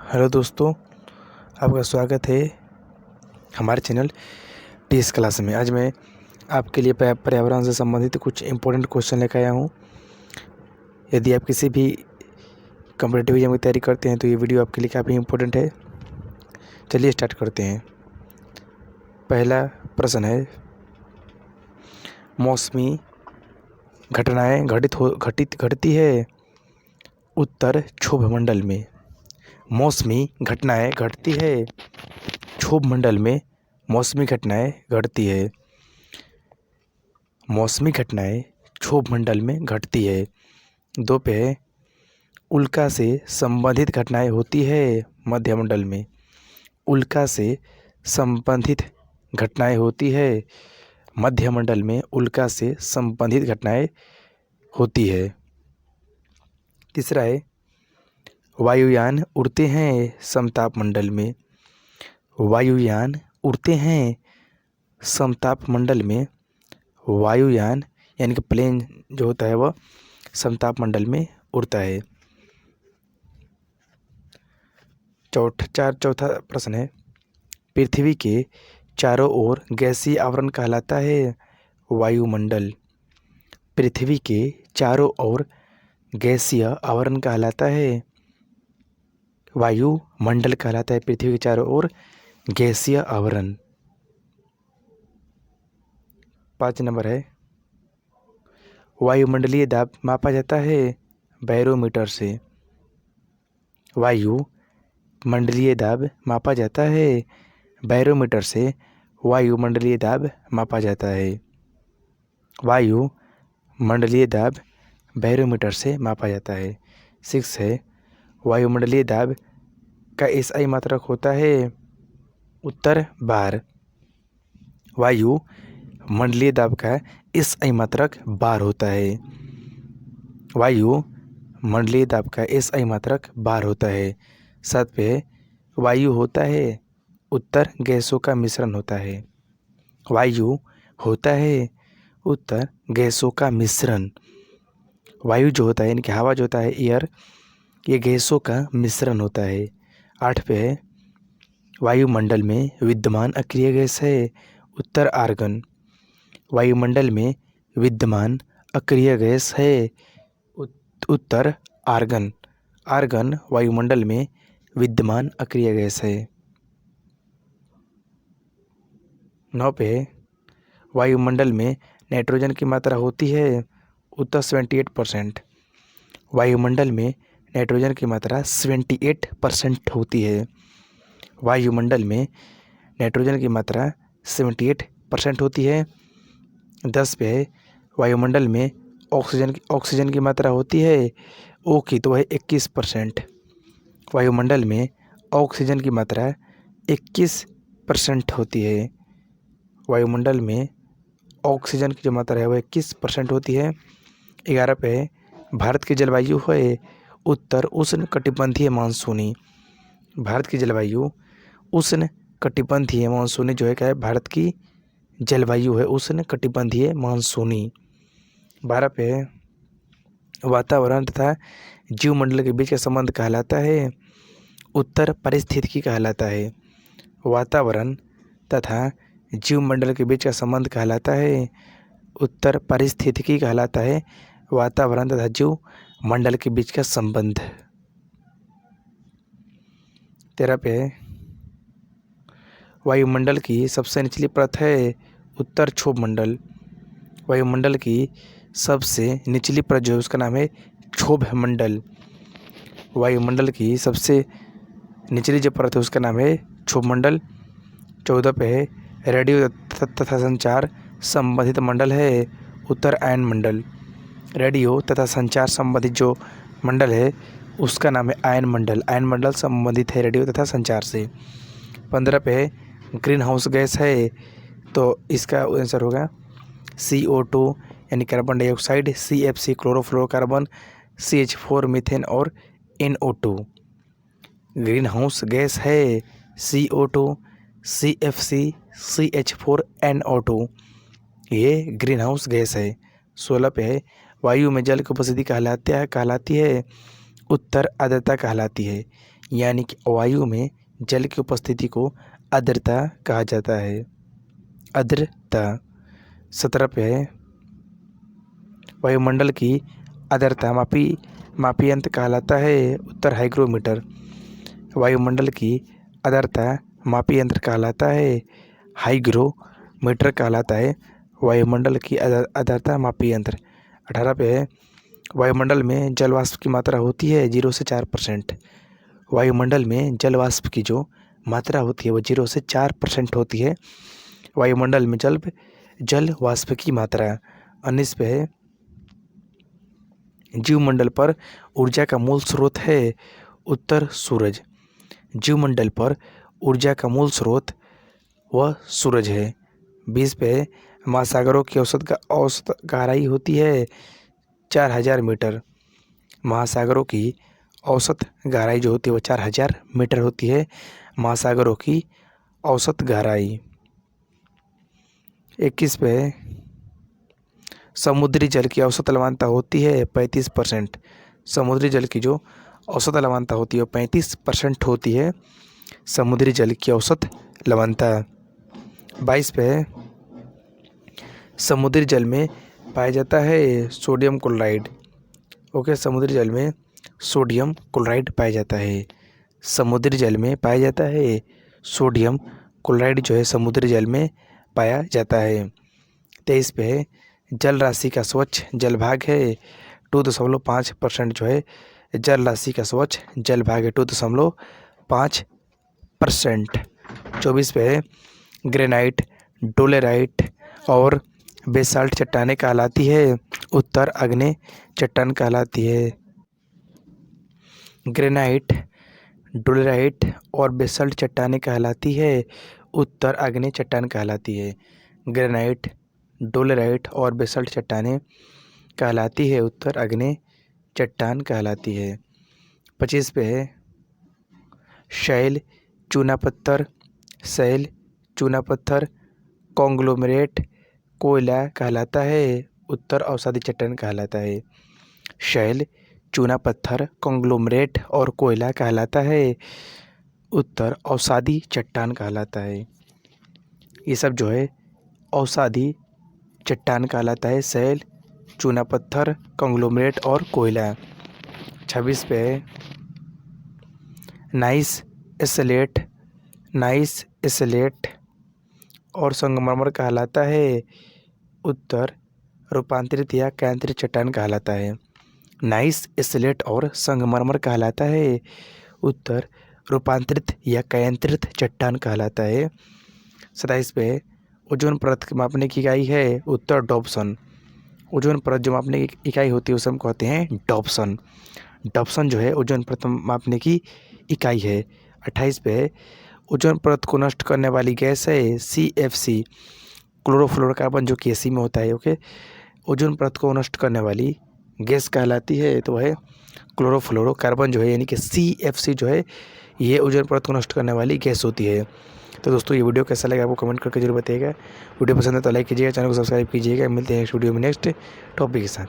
Hello दोस्तों, आपका स्वागत है हमारे चैनल टीएस क्लास में। आज मैं आपके लिए पर्यावरण से संबंधित कुछ इम्पोर्टेंट क्वेश्चन लेकर आया हूँ। यदि आप किसी भी कॉम्पिटिटिव एग्जाम की तैयारी करते हैं तो ये वीडियो आपके लिए काफ़ी इम्पोर्टेंट है। चलिए स्टार्ट करते हैं। पहला प्रश्न है, मौसमी घटनाएं घटती है उत्तर क्षोभ मंडल में। मौसमी घटनाएं घटती है क्षोभ मंडल में। मौसमी घटनाएं घटती है। मौसमी घटनाएं क्षोभ मंडल में घटती है। दो पे है, उल्का से संबंधित घटनाएं होती है मध्यमंडल में। उल्का से संबंधित घटनाएं होती है मध्यमंडल में। उल्का से संबंधित घटनाएं होती है। तीसरा है, वायुयान उड़ते हैं समताप मंडल में। वायुयान उड़ते हैं समताप मंडल में। वायुयान यानी कि प्लेन जो होता है वह समताप मंडल में उड़ता है। चौथा प्रश्न है, पृथ्वी के चारों ओर गैसीय आवरण कहलाता है वायुमंडल। पृथ्वी के चारों ओर गैसीय आवरण कहलाता है वायुमंडल कहलाता है। पृथ्वी के चारों ओर गैसीय आवरण। 5 नंबर है, वायुमंडलीय दाब मापा जाता है बैरोमीटर से। वायुमंडलीय दाब मापा जाता है बैरोमीटर से। वायुमंडलीय दाब मापा जाता है। वायुमंडलीय दाब बैरोमीटर से मापा जाता है। 6 है, वायुमंडलीय दाब का एसआई मात्रक होता है उत्तर बार। वायुमंडलीय दाब का एसआई मात्रक बार होता है। वायुमंडलीय दाब का एसआई मात्रक बार होता है। 7 पे वायु होता है उत्तर गैसों का मिश्रण होता है। वायु होता है उत्तर गैसों का मिश्रण। वायु जो होता है यानी कि हवा जो होता है एयर, ये गैसों का मिश्रण होता है। 8 पे है, वायुमंडल में विद्यमान अक्रिय गैस है उत्तर आर्गन। वायुमंडल में विद्यमान अक्रिय गैस है उत्तर आर्गन। आर्गन वायुमंडल में विद्यमान अक्रिय गैस है। 9 पे है, वायुमंडल में नाइट्रोजन की मात्रा होती है उत्तर 78%। वायुमंडल में नाइट्रोजन की मात्रा 78% होती है। वायुमंडल में नाइट्रोजन की मात्रा 78% होती है। 10 पे है, वायुमंडल में ऑक्सीजन की मात्रा होती है ओ की तो है 21%। वायुमंडल में ऑक्सीजन की मात्रा 21% होती है। वायुमंडल में ऑक्सीजन की जो मात्रा है वह 21% होती है। 11 पे है, भारत की जलवायु है उत्तर उष्ण कटिबंधीय मानसूनी। भारत की जलवायु उष्ण कटिबंधीय मानसूनी जो है क्या है, भारत की जलवायु है उष्ण कटिबंधीय मानसूनी। 12 पे है, वातावरण तथा जीवमंडल के बीच का संबंध कहलाता है उत्तर पारिस्थितिकी कहलाता है। वातावरण तथा जीवमंडल के बीच का संबंध कहलाता है उत्तर पारिस्थितिकी कहलाता है। वातावरण तथा जीवमंडल के बीच का संबंध। 13 पे है, वायुमंडल की सबसे निचली परत है उत्तर क्षोभ मंडल। वायुमंडल की सबसे निचली परत जो है उसका नाम है क्षोभ मंडल। वायुमंडल की सबसे निचली जो परत है उसका नाम है क्षोभ मंडल। 14 पे है, रेडियो तथा संचार संबंधित मंडल है उत्तर आयन मंडल। रेडियो तथा संचार संबंधित जो मंडल है उसका नाम है आयन मंडल। आयन मंडल संबंधित है रेडियो तथा संचार से। 15 पे है, ग्रीन हाउस गैस है तो इसका आंसर होगा CO2 यानी carbon dioxide, CFC chlorofluorocarbon, CH4 methane और NO2। ग्रीन हाउस गैस है CO2, CFC, CH4, NO2, ये ग्रीन हाउस गैस है। 16 पे है, वायु में जल की उपस्थिति कहलाती है उत्तर आर्द्रता कहलाती है। यानी कि वायु में जल की उपस्थिति को आर्द्रता कहा जाता है। आर्द्रता। 17 पे है वायुमंडल की आर्द्रता मापी यंत्र कहलाता है। उत्तर हाइग्रोमीटर। वायुमंडल की आर्द्रता मापी यंत्र कहलाता है। हाइग्रोमीटर कहलाता है वायुमंडल की आर्द्रता मापी यंत्र। 18 पे है वायुमंडल में जल वाष्प की मात्रा होती है 0 से 4%। वायुमंडल में जल वाष्प की जो मात्रा होती है वो 0 से 4% होती है। वायुमंडल में जल वाष्प की मात्रा। 19 पे है जीवमंडल पर ऊर्जा का मूल स्रोत है। उत्तर सूरज। जीवमंडल पर ऊर्जा का मूल स्रोत वह सूरज है। 20 पे महासागरों की औसत गहराई होती है 4000 मीटर। महासागरों की औसत गहराई जो होती है वो 4000 मीटर होती है। महासागरों की औसत गहराई। 21 पे समुद्री जल की औसत लवणता होती है 35%। समुद्री जल की जो औसत लवणता होती है वो 35% होती है। समुद्री जल की औसत लवणता। 22 पे समुद्री जल में पाया जाता है सोडियम क्लोराइड। ओके, समुद्री जल में सोडियम क्लोराइड पाया जाता है। समुद्री जल में पाया जाता है सोडियम क्लोराइड जो है समुद्री जल में पाया जाता है। 23 पे जल राशि का स्वच्छ जल भाग है 2.5% जो है जल राशि का स्वच्छ जल भाग है 2.5%। 24 पे ग्रेनाइट, डोलेराइट और बेसाल्ट चट्टानें कहलाती है। उत्तर आग्नेय चट्टान कहलाती है। ग्रेनाइट, डोलेराइट और बेसाल्ट चट्टानें कहलाती है। उत्तर आग्नेय चट्टान कहलाती है। ग्रेनाइट, डोलेराइट और बेसाल्ट चट्टानें कहलाती है। उत्तर आग्नेय चट्टान कहलाती है। 25 पे है शैल, चूना पत्थर, शैल, चूना पत्थर, कॉन्ग्लोमरेट, कोयला कहलाता है। उत्तर अवसादी चट्टान कहलाता है। शैल, चूना पत्थर, कॉन्ग्लोमरेट और कोयला कहलाता है। उत्तर अवसादी चट्टान कहलाता है। ये सब जो है अवसादी चट्टान कहलाता है। शैल, चूना पत्थर, कॉन्ग्लोमरेट और कोयला। 26 पे नाइस स्लेट और संगमरमर कहलाता है। उत्तर रूपांतरित या कैंत्रित चट्टान कहलाता है। नाइस स्लेट और संगमरमर कहलाता है। उत्तर रूपांतरित या कैंत्रित चट्टान कहलाता है। 27 पे ओजोन परत मापने की इकाई है। उत्तर डॉप्सन। ओजोन परत जो मापने की इकाई होती है उसे हम कहते हैं डॉप्सन। डॉप्सन जो है ओजोन परत मापने की इकाई है। 28 पे ओजोन परत को नष्ट करने वाली गैस है CFC, क्लोरोफ्लोरोकार्बन जो कि AC में होता है। ओके, ओजोन परत को नष्ट करने वाली गैस कहलाती है तो है क्लोरोफ्लोरोकार्बन जो है यानी कि CFC जो है ये ओजोन परत को नष्ट करने वाली गैस होती है। तो दोस्तों ये वीडियो कैसा लगा आपको कमेंट करके जरूर बताइएगा। वीडियो पसंद है तो लाइक कीजिएगा, चैनल को सब्सक्राइब कीजिएगा। मिलते हैं नेक्स्ट वीडियो में नेक्स्ट टॉपिक के साथ।